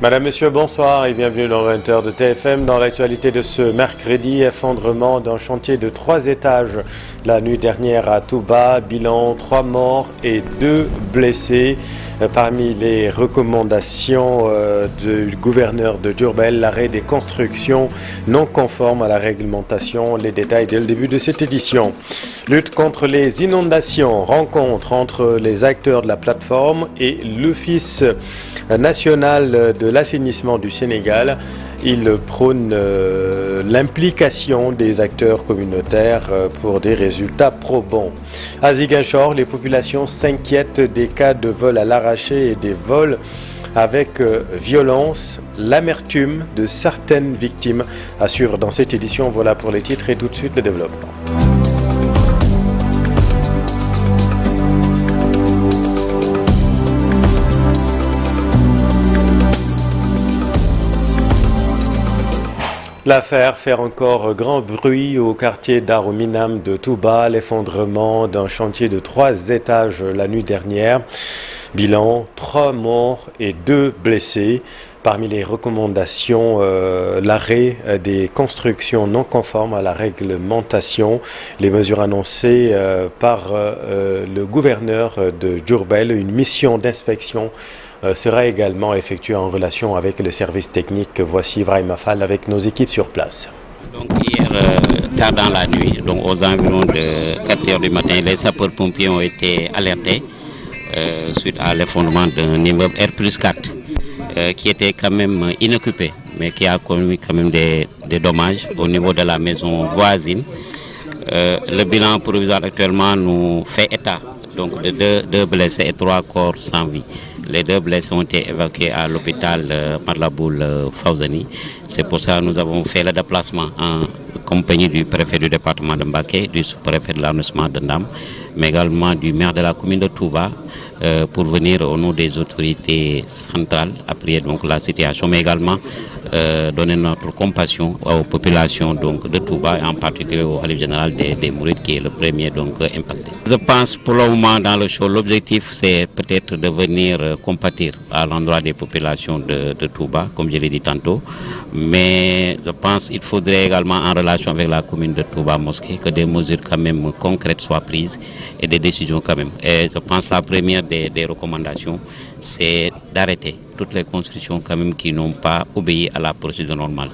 Madame, Monsieur, bonsoir et bienvenue dans 20h de TFM. Dans l'actualité de ce mercredi, effondrement d'un chantier de 3 étages la nuit dernière à Touba. Bilan 3 morts et 2 blessés. Parmi les recommandations du gouverneur de Diourbel, l'arrêt des constructions non conformes à la réglementation. Les détails dès le début de cette édition. Lutte contre les inondations, rencontre entre les acteurs de la plateforme et l'Office national de l'assainissement du Sénégal. Il prône l'implication des acteurs communautaires pour des résultats probants. À Ziguinchor, les populations s'inquiètent des cas de vols à l'arraché et des vols avec violence. L'amertume de certaines victimes assure dans cette édition. Voilà pour les titres et tout de suite le développement. L'affaire fait encore grand bruit au quartier Darou Minam de Touba, l'effondrement d'un chantier de 3 étages la nuit dernière. Bilan, 3 morts et 2 blessés. Parmi les recommandations, l'arrêt des constructions non conformes à la réglementation, les mesures annoncées par le gouverneur de Diourbel, une mission d'inspection sera également effectuée en relation avec les services techniques. Voici Ibrahim Afal avec nos équipes sur place. Donc hier, tard dans la nuit, donc aux environs de 4 h du matin, les sapeurs-pompiers ont été alertés suite à l'effondrement d'un immeuble R+4 qui était quand même inoccupé, mais qui a connu quand même des dommages au niveau de la maison voisine. Le bilan provisoire actuellement nous fait état donc de 2 blessés et 3 corps sans vie. Les 2 blessés ont été évacués à l'hôpital Madlaboul Fawzani. C'est pour ça que nous avons fait le déplacement en compagnie du préfet du département de Mbacké, du sous-préfet de l'arrondissement de Ndam, mais également du maire de la commune de Touba pour venir au nom des autorités centrales apprécier donc la situation, mais également donner notre compassion aux populations donc de Touba et en particulier au khalife général des Mourides qui est le premier donc impacté. Je pense pour le moment dans le show, l'objectif c'est peut-être de venir compatir à l'endroit des populations de Touba, comme je l'ai dit tantôt, mais je pense qu'il faudrait également en relation avec la commune de Touba Mosquée que des mesures quand même concrètes soient prises et des décisions quand même. Et je pense que la première des recommandations c'est d'arrêter toutes les constructions quand même qui n'ont pas obéi à la procédure normale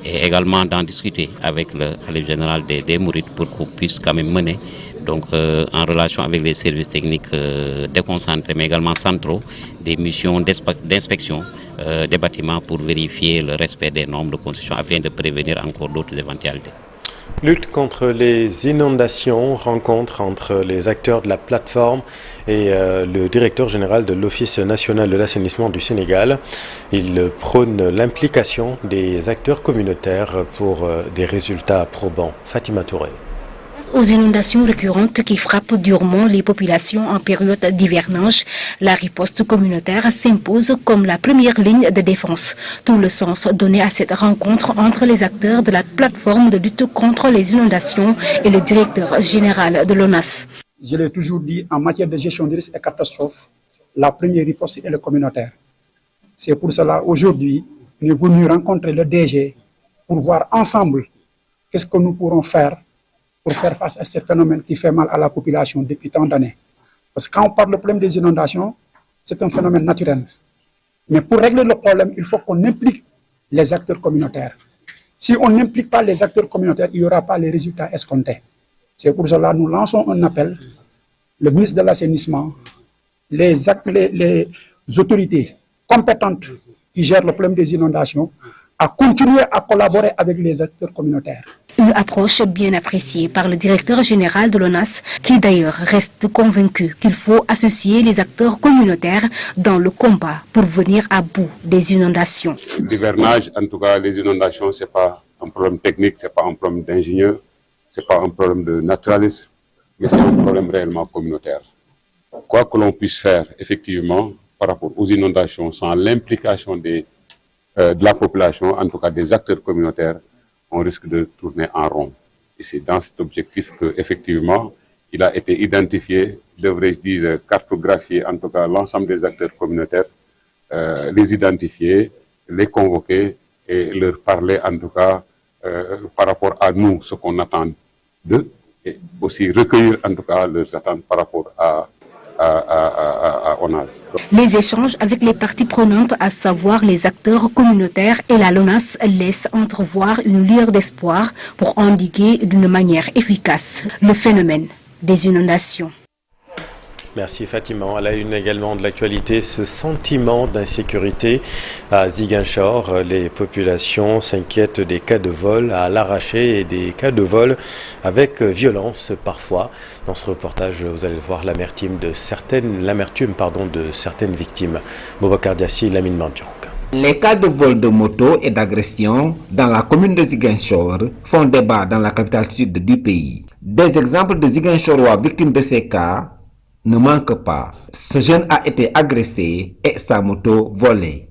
et également d'en discuter avec le khalife général des Mourides pour qu'on puisse quand même mener donc en relation avec les services techniques déconcentrés mais également centraux des missions d'inspection des bâtiments pour vérifier le respect des normes de construction afin de prévenir encore d'autres éventualités. Lutte contre les inondations, rencontre entre les acteurs de la plateforme et le directeur général de l'Office national de l'assainissement du Sénégal. Il prône l'implication des acteurs communautaires pour des résultats probants. Fatima Touré. Aux inondations récurrentes qui frappent durement les populations en période d'hivernage, la riposte communautaire s'impose comme la première ligne de défense. Tout le sens donné à cette rencontre entre les acteurs de la plateforme de lutte contre les inondations et le directeur général de l'ONAS. Je l'ai toujours dit, en matière de gestion des risques et catastrophes, la première riposte est le communautaire. C'est pour cela, aujourd'hui, nous sommes venus rencontrer le DG pour voir ensemble qu'est-ce que nous pourrons faire pour faire face à ce phénomène qui fait mal à la population depuis tant d'années. Parce que quand on parle du problème des inondations, c'est un phénomène naturel. Mais pour régler le problème, il faut qu'on implique les acteurs communautaires. Si on n'implique pas les acteurs communautaires, il n'y aura pas les résultats escomptés. C'est pour cela que nous lançons un appel, le ministre de l'assainissement, les autorités compétentes qui gèrent le problème des inondations, à continuer à collaborer avec les acteurs communautaires. Une approche bien appréciée par le directeur général de l'ONAS, qui d'ailleurs reste convaincu qu'il faut associer les acteurs communautaires dans le combat pour venir à bout des inondations. L'hivernage, en tout cas les inondations, ce n'est pas un problème technique, ce n'est pas un problème d'ingénieur, ce n'est pas un problème de naturalisme, mais c'est un problème réellement communautaire. Quoi que l'on puisse faire, effectivement, par rapport aux inondations, sans l'implication de la population, en tout cas des acteurs communautaires, on risque de tourner en rond. Et c'est dans cet objectif qu'effectivement, il a été identifié, devrais-je dire cartographié, en tout cas l'ensemble des acteurs communautaires, les identifier les convoquer et leur parler en tout cas par rapport à nous, ce qu'on attend d'eux, et aussi recueillir en tout cas leurs attentes par rapport à ONAS. Les échanges avec les parties prenantes, à savoir les acteurs communautaires et la LONASE, laissent entrevoir une lueur d'espoir pour endiguer d'une manière efficace le phénomène des inondations. Merci Fatima. À la une également de l'actualité, ce sentiment d'insécurité à Ziguinchor. Les populations s'inquiètent des cas de vol à l'arraché et des cas de vol avec violence parfois. Dans ce reportage, vous allez voir l'amertume de certaines victimes. Boubacar Diassi, Lamine Mandiang. Les cas de vol de moto et d'agression dans la commune de Ziguinchor font débat dans la capitale sud du pays. Des exemples de Ziguinchorois victimes de ces cas ne manque pas. Ce jeune a été agressé et sa moto volée.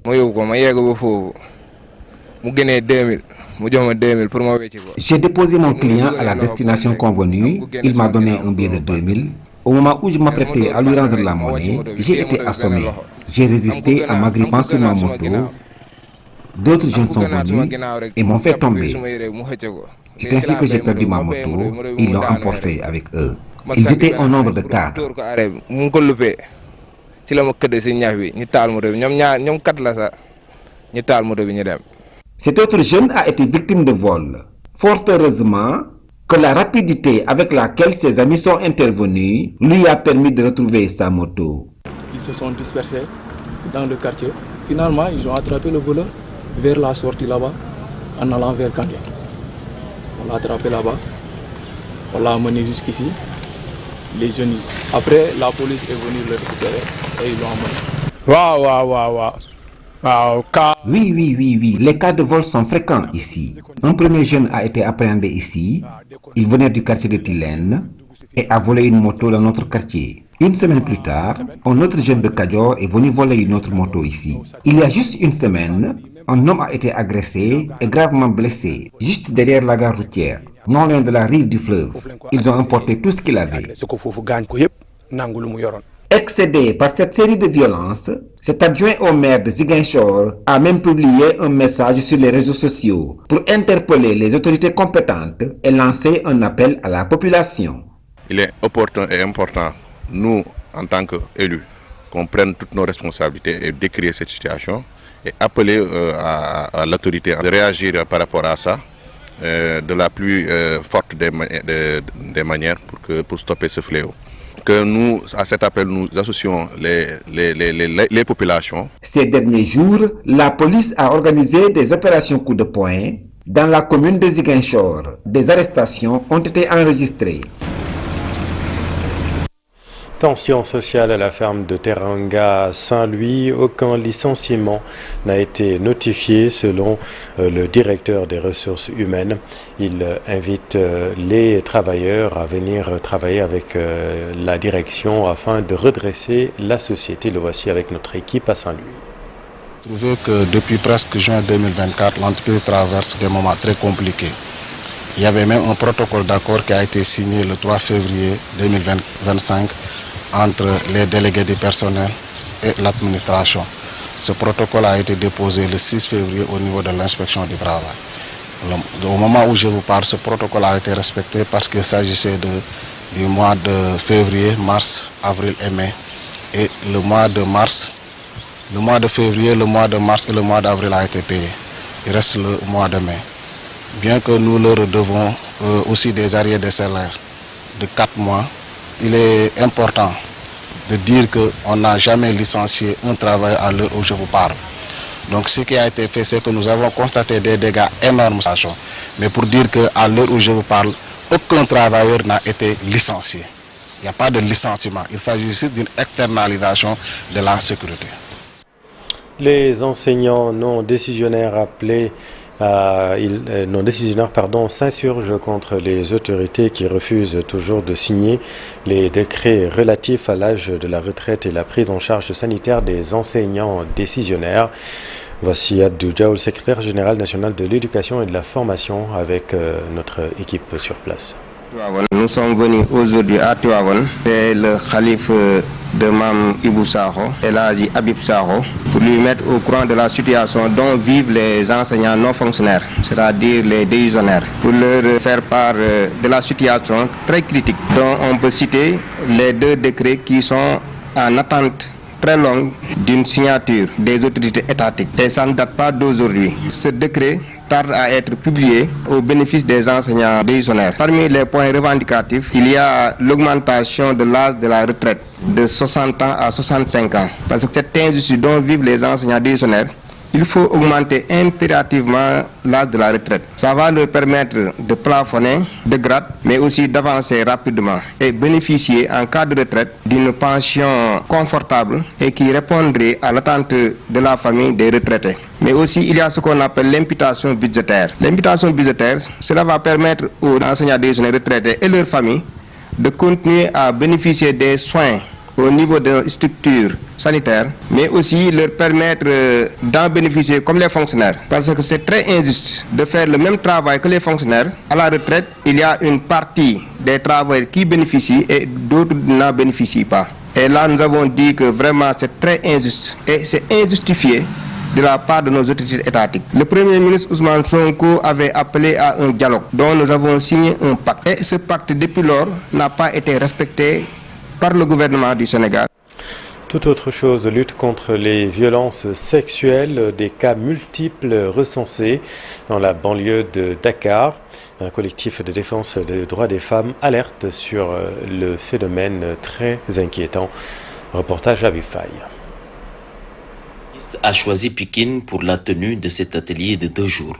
J'ai déposé mon client à la destination convenue. Il m'a donné un billet de 2000. Au moment où je m'apprêtais à lui rendre la monnaie, j'ai été assommé. J'ai résisté en m'agrippant sur ma moto. D'autres jeunes sont venus et m'ont fait tomber. C'est ainsi que j'ai perdu ma moto. Ils l'ont emportée avec eux. Ils étaient au nombre de 4. Cet autre jeune a été victime de vol. Fort heureusement que la rapidité avec laquelle ses amis sont intervenus lui a permis de retrouver sa moto. Ils se sont dispersés dans le quartier. Finalement, ils ont attrapé le voleur vers la sortie là-bas, en allant vers Kandia. On l'a attrapé là-bas. On l'a amené jusqu'ici. Les jeunes. Après, la police est venue le récupérer et ils l'ont amené. Oui. Les cas de vol sont fréquents ici. Un premier jeune a été appréhendé ici. Il venait du quartier de Tilène et a volé une moto dans notre quartier. Une semaine plus tard, un autre jeune de Kadior est venu voler une autre moto ici. Il y a juste une semaine, un homme a été agressé et gravement blessé, juste derrière la gare routière, non loin de la rive du fleuve. Ils ont emporté tout ce qu'il avait. Excédé par cette série de violences, cet adjoint au maire de Ziguinchor a même publié un message sur les réseaux sociaux pour interpeller les autorités compétentes et lancer un appel à la population. Il est opportun et important, nous, en tant qu'élus, qu'on prenne toutes nos responsabilités et décrire cette situation et appeler à l'autorité de réagir par rapport à ça de la plus forte des manières pour stopper ce fléau. Que nous, à cet appel, nous associons les populations. Ces derniers jours, la police a organisé des opérations coup de poing dans la commune de Ziguinchor. Des arrestations ont été enregistrées. Tension sociale à la ferme de Teranga à Saint-Louis. Aucun licenciement n'a été notifié selon le directeur des ressources humaines. Il invite les travailleurs à venir travailler avec la direction afin de redresser la société. Le voici avec notre équipe à Saint-Louis. Trouvez que depuis presque juin 2024, l'entreprise traverse des moments très compliqués. Il y avait même un protocole d'accord qui a été signé le 3 février 2025 entre les délégués du personnel et l'administration. Ce protocole a été déposé le 6 février au niveau de l'inspection du travail. Au moment où je vous parle, ce protocole a été respecté parce qu'il s'agissait du mois de février, mars, avril et mai. Et le mois de février, le mois de mars et le mois d'avril a été payé. Il reste le mois de mai. Bien que nous leur devons aussi des arriérés de salaire de 4 mois, il est important de dire qu'on n'a jamais licencié un travailleur à l'heure où je vous parle. Donc ce qui a été fait, c'est que nous avons constaté des dégâts énormes. Mais pour dire qu'à l'heure où je vous parle, aucun travailleur n'a été licencié. Il n'y a pas de licenciement. Il s'agit juste d'une externalisation de la sécurité. Les enseignants non décisionnaires s'insurgent contre les autorités qui refusent toujours de signer les décrets relatifs à l'âge de la retraite et la prise en charge sanitaire des enseignants décisionnaires. Voici Abdou Diaw, le secrétaire général national de l'éducation et de la formation avec notre équipe sur place. Nous sommes venus aujourd'hui à Tivaouane. C'est le khalife de Mme Ibou Sakho et Lazi Habib Sakho pour lui mettre au courant de la situation dont vivent les enseignants non fonctionnaires, c'est-à-dire les décisionnaires, pour leur faire part de la situation très critique dont on peut citer les 2 décrets qui sont en attente très longue d'une signature des autorités étatiques. Et ça ne date pas d'aujourd'hui. Ce décret tarde à être publié au bénéfice des enseignants décisionnaires. Parmi les points revendicatifs, il y a l'augmentation de l'âge de la retraite de 60 ans à 65 ans. Parce que cette injustice dont vivent les enseignants décisionnaires, il faut augmenter impérativement l'âge de la retraite. Ça va leur permettre de plafonner de grade, mais aussi d'avancer rapidement et bénéficier en cas de retraite d'une pension confortable et qui répondrait à l'attente de la famille des retraités. Mais aussi, il y a ce qu'on appelle l'imputation budgétaire. L'imputation budgétaire, cela va permettre aux enseignants décisionnaires retraités et leurs familles de continuer à bénéficier des soins au niveau de nos structures sanitaires, mais aussi leur permettre d'en bénéficier comme les fonctionnaires. Parce que c'est très injuste de faire le même travail que les fonctionnaires. À la retraite, il y a une partie des travailleurs qui bénéficient et d'autres n'en bénéficient pas. Et là, nous avons dit que vraiment c'est très injuste et c'est injustifié de la part de nos autorités étatiques. Le Premier ministre Ousmane Sonko avait appelé à un dialogue dont nous avons signé un pacte. Et ce pacte, depuis lors, n'a pas été respecté par le gouvernement du Sénégal. Tout autre chose, lutte contre les violences sexuelles, des cas multiples recensés dans la banlieue de Dakar. Un collectif de défense des droits des femmes alerte sur le phénomène très inquiétant. Reportage à Bifaï. A choisi Pikine pour la tenue de cet atelier de 2 jours.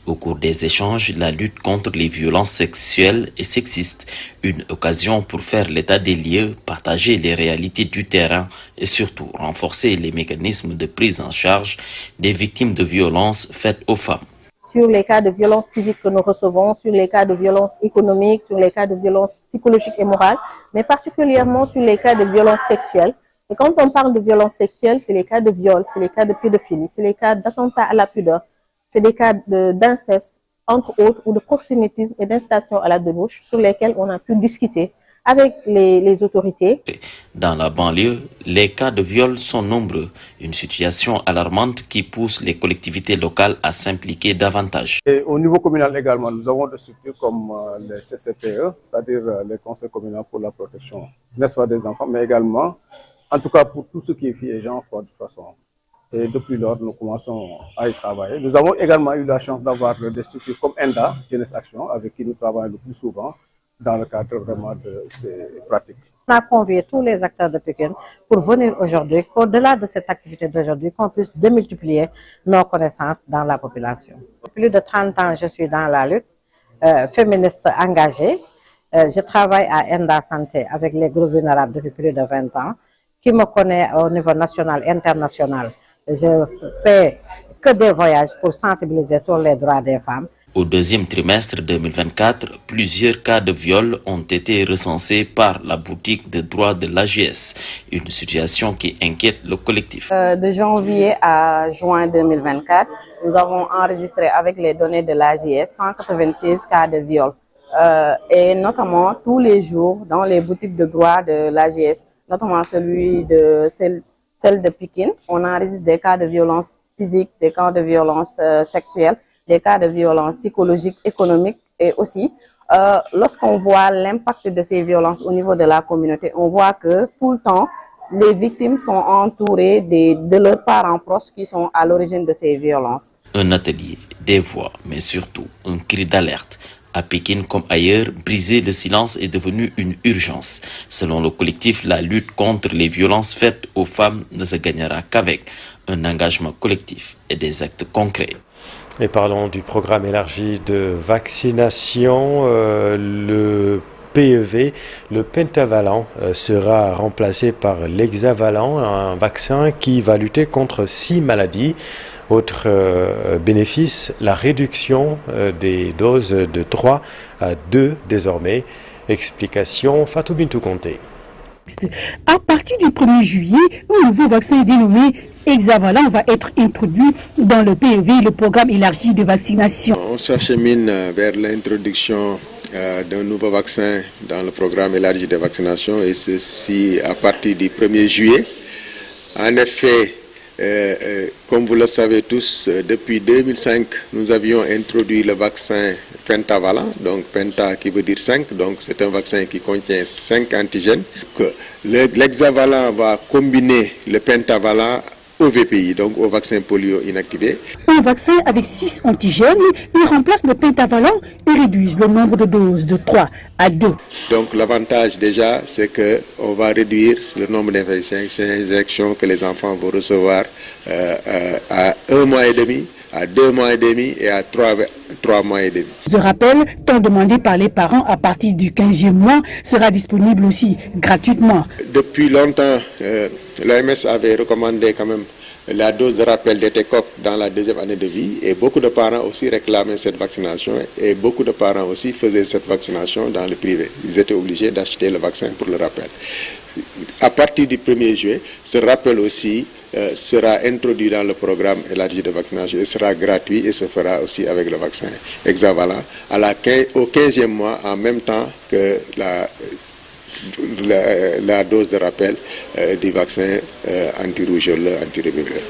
Au cours des échanges, la lutte contre les violences sexuelles et sexistes, une occasion pour faire l'état des lieux, partager les réalités du terrain et surtout renforcer les mécanismes de prise en charge des victimes de violences faites aux femmes. Sur les cas de violences physiques que nous recevons, sur les cas de violences économiques, sur les cas de violences psychologiques et morales, mais particulièrement sur les cas de violences sexuelles. Et quand on parle de violences sexuelles, c'est les cas de viol, c'est les cas de pédophilie, c'est les cas d'attentat à la pudeur, c'est des cas d'inceste, entre autres, ou de proxénétisme et d'incitation à la débauche sur lesquels on a pu discuter avec les autorités. Dans la banlieue, les cas de viol sont nombreux, une situation alarmante qui pousse les collectivités locales à s'impliquer davantage. Et au niveau communal également, nous avons des structures comme les CCPE, c'est-à-dire les conseils communaux pour la protection, n'est-ce pas, des enfants, mais également, en tout cas pour tout ce qui est filles et gens, de toute façon. Et depuis lors, nous commençons à y travailler. Nous avons également eu la chance d'avoir des structures comme ENDA, Jeunesse Action, avec qui nous travaillons le plus souvent dans le cadre vraiment de ces pratiques. On a convié tous les acteurs de Pikine pour venir aujourd'hui, qu'au-delà de cette activité d'aujourd'hui, qu'on puisse démultiplier nos connaissances dans la population. Depuis plus de 30 ans, je suis dans la lutte féministe engagée. Je travaille à ENDA Santé avec les groupes vulnérables depuis plus de 20 ans, qui me connaît au niveau national, international. Je fais que des voyages pour sensibiliser sur les droits des femmes. Au deuxième trimestre 2024, plusieurs cas de viol ont été recensés par la boutique de droit de l'AGS, une situation qui inquiète le collectif. De janvier à juin 2024, nous avons enregistré avec les données de l'AGS 186 cas de viol. Et notamment tous les jours dans les boutiques de droit de l'AGS, notamment celle de Pikine, on enregistre des cas de violence physique, des cas de violence sexuelle, des cas de violence psychologique, économique et aussi, lorsqu'on voit l'impact de ces violences au niveau de la communauté, on voit que tout le temps, les victimes sont entourées de leurs parents proches qui sont à l'origine de ces violences. Un atelier, des voix, mais surtout un cri d'alerte. À Pékin comme ailleurs, briser le silence est devenu une urgence. Selon le collectif, la lutte contre les violences faites aux femmes ne se gagnera qu'avec un engagement collectif et des actes concrets. Et parlons du programme élargi de vaccination. Le PEV, le pentavalent, sera remplacé par l'hexavalent, un vaccin qui va lutter contre 6 maladies. Autre bénéfice, la réduction des doses de 3 à 2 désormais. Explication, Fatou Bintou Conté. À partir du 1er juillet, un nouveau vaccin dénommé hexavalent va être introduit dans le PEV, le programme élargi de vaccination. On s'achemine vers l'introduction d'un nouveau vaccin dans le programme élargi de vaccination, et ceci à partir du 1er juillet. En effet, comme vous le savez tous, depuis 2005, nous avions introduit le vaccin pentavalent, donc penta qui veut dire 5, donc c'est un vaccin qui contient 5 antigènes. L'hexavalent va combiner le pentavalent au VPI, donc au vaccin polio inactivé. Un vaccin avec 6 antigènes, il remplace le pentavalent et réduit le nombre de doses de 3 à 2. Donc l'avantage déjà, c'est qu'on va réduire le nombre d'injections que les enfants vont recevoir à 1 mois et demi, à 2 mois et demi et à 3 mois et demi. Je rappelle, tant demandé par les parents à partir du 15e mois sera disponible aussi gratuitement. Depuis longtemps, l'OMS avait recommandé quand même la dose de rappel d'étécoque dans la 2e année de vie, et beaucoup de parents aussi réclamaient cette vaccination, et beaucoup de parents aussi faisaient cette vaccination dans le privé. Ils étaient obligés d'acheter le vaccin pour le rappel. À partir du 1er juillet, ce rappel aussi sera introduit dans le programme élargi de vaccination et sera gratuit, et se fera aussi avec le vaccin hexavalent au 15e mois, en même temps que la dose de rappel du vaccin anti-rougeole, anti-rubéole.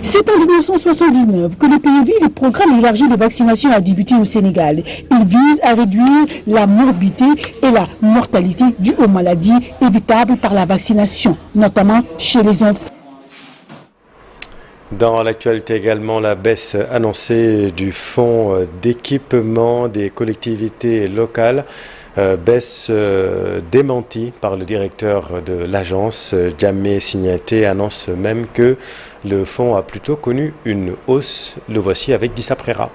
C'est en 1979 que le pays vit le programme élargi de vaccination a débuté au Sénégal. Il vise à réduire la morbidité et la mortalité dues aux maladies évitables par la vaccination, notamment chez les enfants. Dans l'actualité également, la baisse annoncée du fonds d'équipement des collectivités locales. Baisse démentie par le directeur de l'agence, Djamé Signaté, annonce même que le fonds a plutôt connu une hausse. Le voici avec Dissa Prera.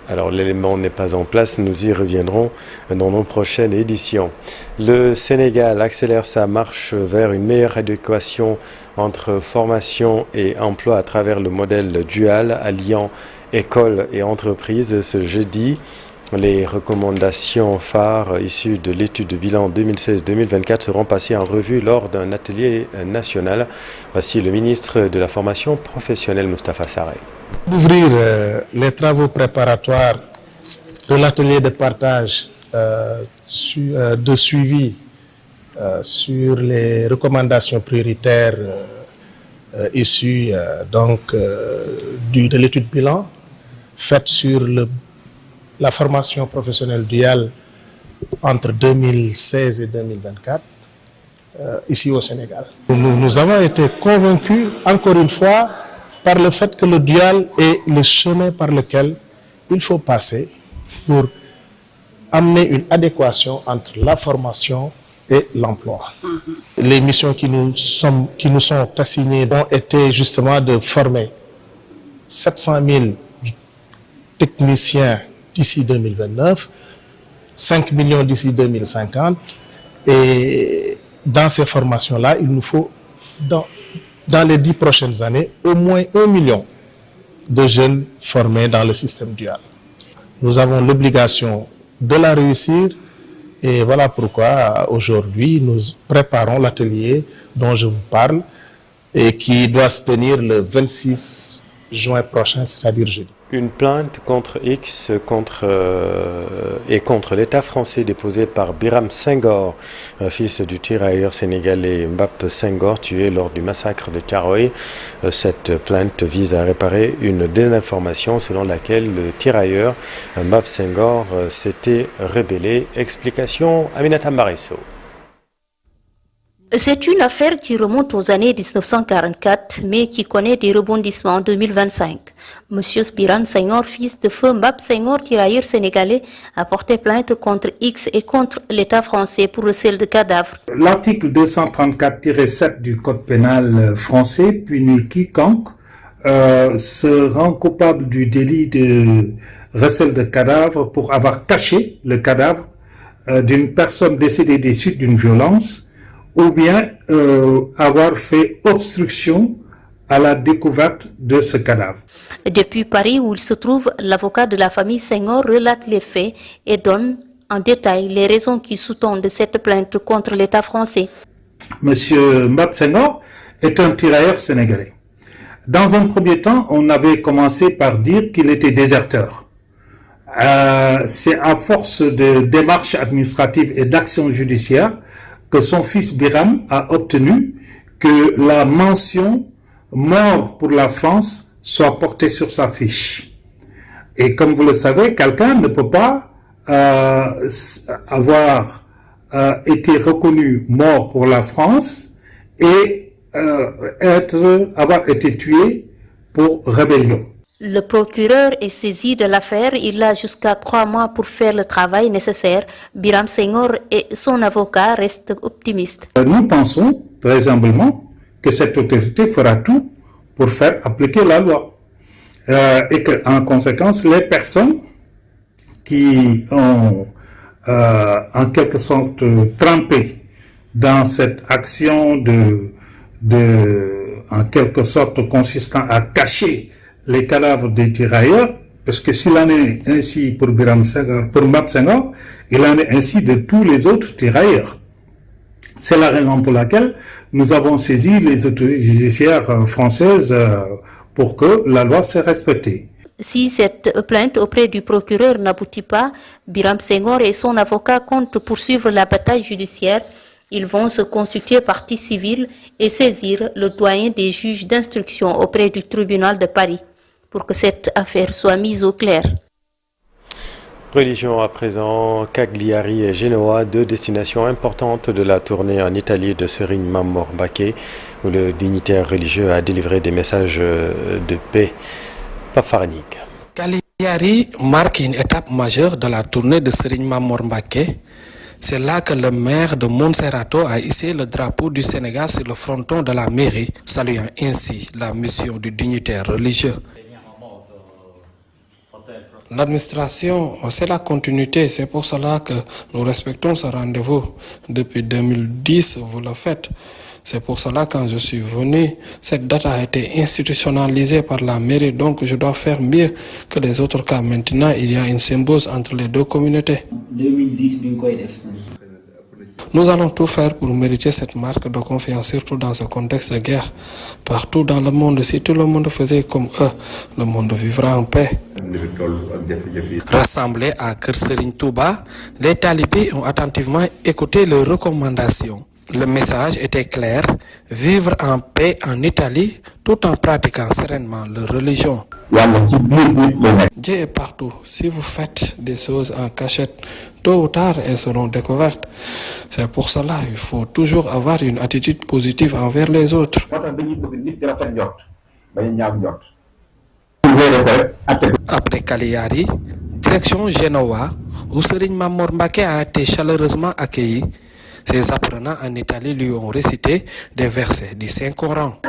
Alors l'élément n'est pas en place, nous y reviendrons dans nos prochaines éditions. Le Sénégal accélère sa marche vers une meilleure adéquation entre formation et emploi à travers le modèle dual alliant école et entreprise. Ce jeudi, les recommandations phares issues de l'étude de bilan 2016-2024 seront passées en revue lors d'un atelier national. Voici le ministre de la formation professionnelle, Moustapha Sarré. D'ouvrir les travaux préparatoires de l'atelier de partage de suivi sur les recommandations prioritaires issues de l'étude bilan faite sur la formation professionnelle duale entre 2016 et 2024 ici au Sénégal. Nous avons été convaincus, encore une fois, par le fait que le dual est le chemin par lequel il faut passer pour amener une adéquation entre la formation et l'emploi. Les missions qui nous sont assignées ont été justement de former 700 000 techniciens d'ici 2029, 5 millions d'ici 2050, et dans ces formations-là, il nous faut, dans les 10 prochaines années, au moins 1 million de jeunes formés dans le système dual. Nous avons l'obligation de la réussir, et voilà pourquoi aujourd'hui nous préparons l'atelier dont je vous parle et qui doit se tenir le 26 juin prochain, c'est-à-dire jeudi. Une plainte contre X contre l'État français déposée par Biram Senghor, fils du tirailleur sénégalais Mbap Senghor, tué lors du massacre de Thiaroye. Cette plainte vise à réparer une désinformation selon laquelle le tirailleur Mbap Senghor s'était rebellé. Explication Aminata Mbarisso. C'est une affaire qui remonte aux années 1944, mais qui connaît des rebondissements en 2025. Monsieur Biram Senghor, fils de feu Mbap Senghor, tirailleur sénégalais, a porté plainte contre X et contre l'État français pour recel de cadavres. L'article 234-7 du Code pénal français punit quiconque se rend coupable du délit de recel de cadavres pour avoir caché le cadavre d'une personne décédée des suites d'une violence, ou bien avoir fait obstruction à la découverte de ce cadavre. Depuis Paris, où il se trouve, l'avocat de la famille Senghor relate les faits et donne en détail les raisons qui sous-tendent cette plainte contre l'État français. Monsieur Mbap Senghor est un tirailleur sénégalais. Dans un premier temps, on avait commencé par dire qu'il était déserteur. C'est à force de démarches administratives et d'actions judiciaires que son fils Biram a obtenu que la mention « mort pour la France » soit portée sur sa fiche. Et comme vous le savez, quelqu'un ne peut pas avoir été reconnu mort pour la France et avoir été tué pour rébellion. Le procureur est saisi de l'affaire. Il a jusqu'à 3 mois pour faire le travail nécessaire. Biram Senghor et son avocat restent optimistes. Nous pensons, très humblement, que cette autorité fera tout pour faire appliquer la loi. Et qu'en conséquence, les personnes qui ont en quelque sorte trempé dans cette action en quelque sorte consistant à cacher les cadavres des tirailleurs, parce que s'il en est ainsi pour Biram Senghor, pour Mbap Senghor, il en est ainsi de tous les autres tirailleurs. C'est la raison pour laquelle nous avons saisi les autorités judiciaires françaises pour que la loi soit respectée. Si cette plainte auprès du procureur n'aboutit pas, Biram Senghor et son avocat comptent poursuivre la bataille judiciaire. Ils vont se constituer partie civile et saisir le doyen des juges d'instruction auprès du tribunal de Paris pour que cette affaire soit mise au clair. Religion à présent, Cagliari et Genoa, 2 destinations importantes de la tournée en Italie de Serigne Mamor Mbacké, où le dignitaire religieux a délivré des messages de paix. Pape Faranig. Cagliari marque une étape majeure de la tournée de Serigne Mamor Mbacké. C'est là que le maire de Monserrato a hissé le drapeau du Sénégal sur le fronton de la mairie, saluant ainsi la mission du dignitaire religieux. L'administration, c'est la continuité, c'est pour cela que nous respectons ce rendez-vous. Depuis 2010, vous le faites. C'est pour cela quand je suis venu, cette date a été institutionnalisée par la mairie, donc je dois faire mieux que les autres cas. Maintenant, il y a une symbiose entre les deux communautés. 2010, nous allons tout faire pour mériter cette marque de confiance, surtout dans ce contexte de guerre. Partout dans le monde, si tout le monde faisait comme eux, le monde vivra en paix. Rassemblés à Kër Serigne Touba, les talibés ont attentivement écouté leurs recommandations. Le message était clair, vivre en paix en Italie tout en pratiquant sereinement leur religion. Dieu est partout. Si vous faites des choses en cachette, tôt ou tard, elles seront découvertes. C'est pour cela qu'il faut toujours avoir une attitude positive envers les autres. Après Cagliari, direction Genoa, où Serigne Mamor Mbacké a été chaleureusement accueilli. Ses apprenants en Italie lui ont récité des versets du Saint-Coran.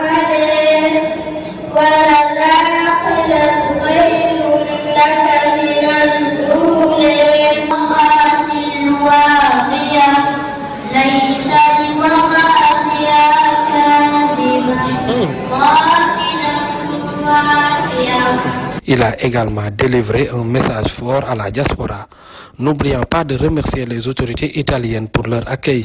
Il a également délivré un message fort à la diaspora, n'oubliant pas de remercier les autorités italiennes pour leur accueil.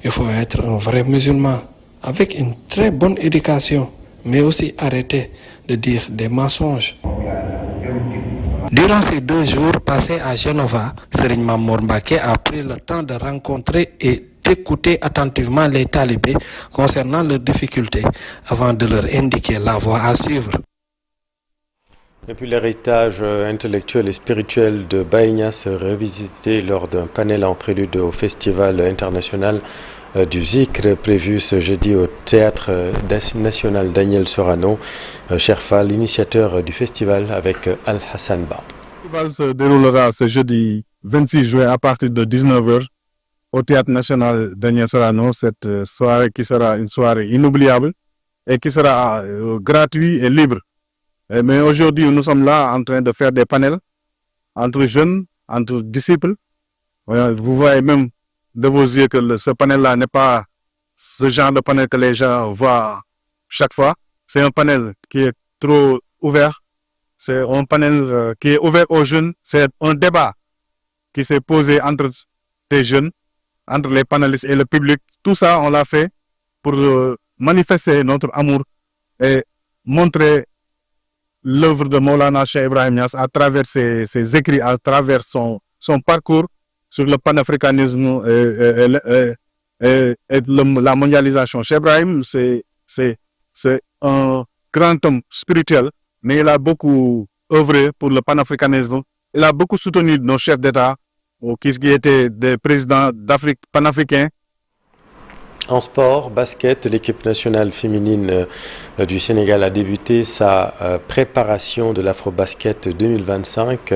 Il faut être un vrai musulman, avec une très bonne éducation, mais aussi arrêter de dire des mensonges. Durant ces 2 jours passés à Genova, Serigne Mamor Mbacké a pris le temps de rencontrer et d'écouter attentivement les talibés concernant leurs difficultés, avant de leur indiquer la voie à suivre. Et puis l'héritage intellectuel et spirituel de Baye Niasse revisité lors d'un panel en prélude au Festival international du Zikr prévu ce jeudi au Théâtre national Daniel Sorano. Cherfa, l'initiateur du festival avec Al-Hassan Ba. Le festival se déroulera ce jeudi 26 juin à partir de 19h au Théâtre national Daniel Sorano. Cette soirée qui sera une soirée inoubliable et qui sera gratuite et libre. Mais aujourd'hui, nous sommes là en train de faire des panels entre jeunes, entre disciples. Vous voyez même de vos yeux que ce panel-là n'est pas ce genre de panel que les gens voient chaque fois. C'est un panel qui est trop ouvert. C'est un panel qui est ouvert aux jeunes. C'est un débat qui s'est posé entre les jeunes, entre les panélistes et le public. Tout ça, on l'a fait pour manifester notre amour et montrer l'œuvre de Maulana Cheikh Ibrahim Niass à travers ses écrits, à travers son parcours sur le panafricanisme et la mondialisation. Cheikh Ibrahim, c'est un grand homme spirituel, mais il a beaucoup œuvré pour le panafricanisme. Il a beaucoup soutenu nos chefs d'État, qui étaient des présidents d'Afrique panafricains. En sport, basket, l'équipe nationale féminine du Sénégal a débuté sa préparation de l'Afrobasket 2025.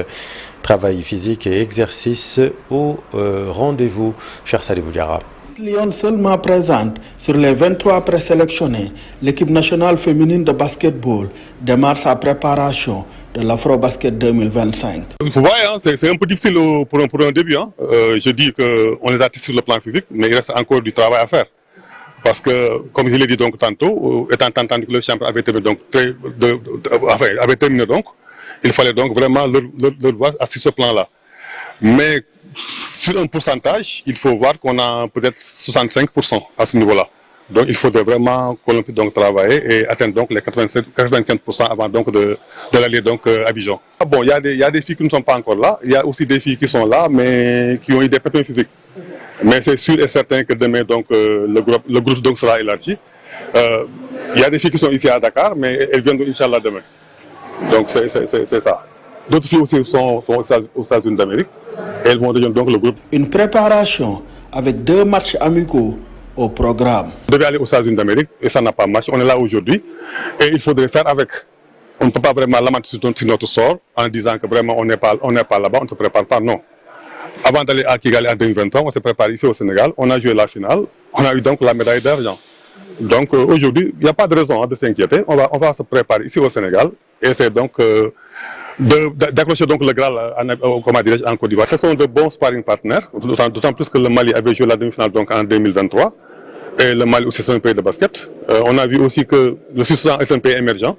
Travail physique et exercice au rendez-vous. Cher Sadibou Diarra. Lyon seulement présente sur les 23 présélectionnés, l'équipe nationale féminine de basketball démarre sa préparation de l'Afrobasket 2025. Vous voyez, hein, c'est un peu difficile pour un début. Hein. Je dis qu'on les a testés sur le plan physique, mais il reste encore du travail à faire. Parce que, comme je l'ai dit donc tantôt, étant entendu que le champion avait terminé, donc, il fallait donc vraiment le voir sur ce plan-là. Mais sur un pourcentage, il faut voir qu'on a peut-être 65% à ce niveau-là. Donc il faudrait vraiment qu'on puisse donc travailler et atteindre donc les 85% avant donc de l'aller donc à Abidjan. Bon, il y a des filles qui ne sont pas encore là, il y a aussi des filles qui sont là, mais qui ont eu des pépins physiques. Mais c'est sûr et certain que demain donc le groupe donc sera élargi. Il y a des filles qui sont ici à Dakar, mais elles viennent Inch'Allah demain. Donc c'est ça. D'autres filles aussi sont aux États-Unis d'Amérique. Elles vont rejoindre donc le groupe. Une préparation avec 2 matchs amicaux au programme. On devait aller aux États-Unis d'Amérique et ça n'a pas marché. On est là aujourd'hui et il faudrait faire avec. On ne peut pas vraiment lamenter sur notre sort en disant que vraiment on n'est pas là-bas, on ne se prépare pas. Non. Avant d'aller à Kigali en 2023, on s'est préparé ici au Sénégal. On a joué la finale. On a eu donc la médaille d'argent. Donc aujourd'hui, il n'y a pas de raison de s'inquiéter. On va se préparer ici au Sénégal et c'est donc d'accrocher donc le Graal en Côte d'Ivoire. Ce sont de bons sparring partenaires, d'autant plus que le Mali avait joué la demi-finale donc en 2023 et le Mali aussi c'est un pays de basket. On a vu aussi que le Sud-Soudan est un pays émergent.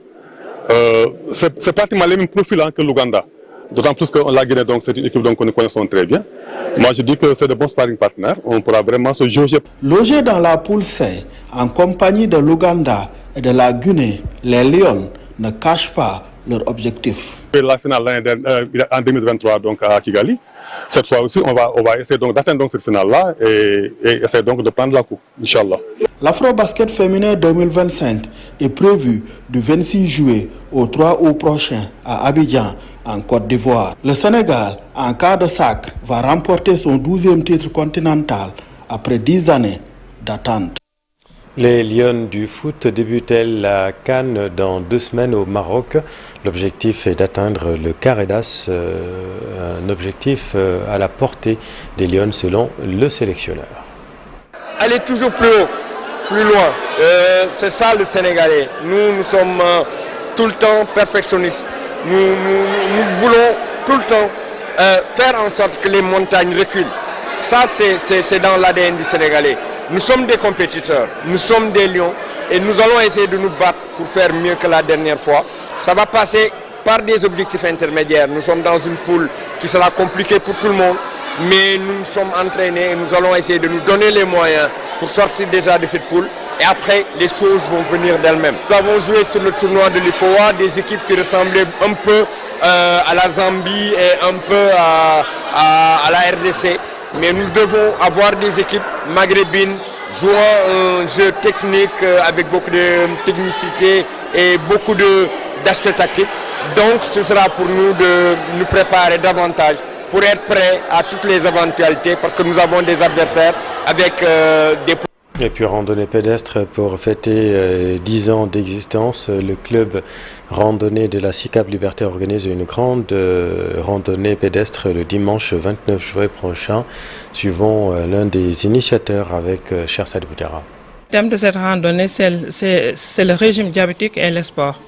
C'est pratiquement les mêmes profils que l'Ouganda. D'autant plus que la Guinée donc c'est une équipe que nous connaissons très bien. Moi je dis que c'est de bons sparring partenaires. On pourra vraiment se jauger. Logés dans la poule C, en compagnie de l'Ouganda et de la Guinée, les Lions ne cachent pas leur objectif. La finale en 2023 donc à Kigali. Cette fois aussi, on va essayer donc d'atteindre cette finale-là et essayer donc de prendre la coupe, Inch'Allah. L'Afrobasket féminin 2025 est prévu du 26 juillet au 3 août prochain à Abidjan, en Côte d'Ivoire. Le Sénégal, en cas de sacre, va remporter son 12e titre continental après 10 années d'attente. Les Lions du foot débutent la CAN dans 2 semaines au Maroc. L'objectif est d'atteindre le Carredas, un objectif à la portée des Lions selon le sélectionneur. Aller toujours plus haut, plus loin. C'est ça le Sénégalais. Nous sommes tout le temps perfectionnistes. Nous voulons tout le temps faire en sorte que les montagnes reculent. Ça, c'est dans l'ADN du Sénégalais. Nous sommes des compétiteurs, nous sommes des lions et nous allons essayer de nous battre pour faire mieux que la dernière fois. Ça va passer par des objectifs intermédiaires. Nous sommes dans une poule qui sera compliquée pour tout le monde, mais nous sommes entraînés et nous allons essayer de nous donner les moyens pour sortir déjà de cette poule. Et après, les choses vont venir d'elles-mêmes. Nous avons joué sur le tournoi de l'IFOA, des équipes qui ressemblaient un peu à la Zambie et un peu à la RDC. Mais nous devons avoir des équipes maghrébines jouant un jeu technique avec beaucoup de technicité et beaucoup d'aspects tactiques. Donc ce sera pour nous de nous préparer davantage pour être prêts à toutes les éventualités parce que nous avons des adversaires avec des... Et puis randonnée pédestre pour fêter 10 ans d'existence, le club randonnée de la SICAP Liberté organise une grande randonnée pédestre le dimanche 29 juillet prochain, suivant l'un des initiateurs avec Cher Sadibou Diarra. Le thème de cette randonnée, c'est le régime diabétique et le sport.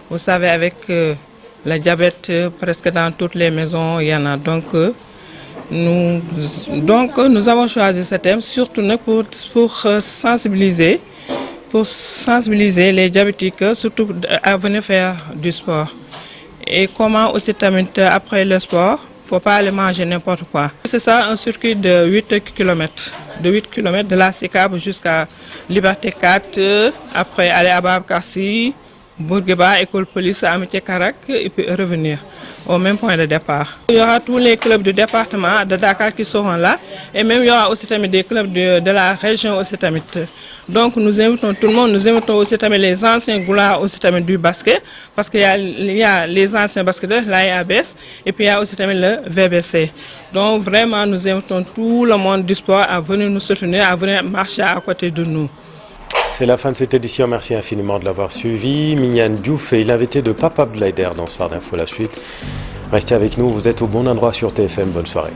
Vous savez, avec le diabète, presque dans toutes les maisons, il y en a. Donc nous avons choisi ce thème surtout pour sensibiliser les diabétiques, surtout à venir faire du sport. Et comment aussi après le sport, il ne faut pas aller manger n'importe quoi. C'est ça, un circuit de 8 km. De 8 km de la SICAP jusqu'à Liberté 4, après aller à Babakassi, Bourguiba, école police, Amitié Karak, et puis revenir au même point de départ. Il y aura tous les clubs du département de Dakar qui seront là et même il y aura aussi des clubs de la région aussi. Donc nous invitons tout le monde, nous invitons aussi les anciens goulards aussi du basket parce qu'il y a les anciens basketteurs, l'AEABS et puis il y a aussi le VBC. Donc vraiment nous invitons tout le monde du sport à venir nous soutenir, à venir marcher à côté de nous. C'est la fin de cette édition, merci infiniment de l'avoir suivi. Mignane Diouf est l'invité de Papa Bleider dans Soir d'Info. La suite, restez avec nous, vous êtes au bon endroit sur TFM, bonne soirée.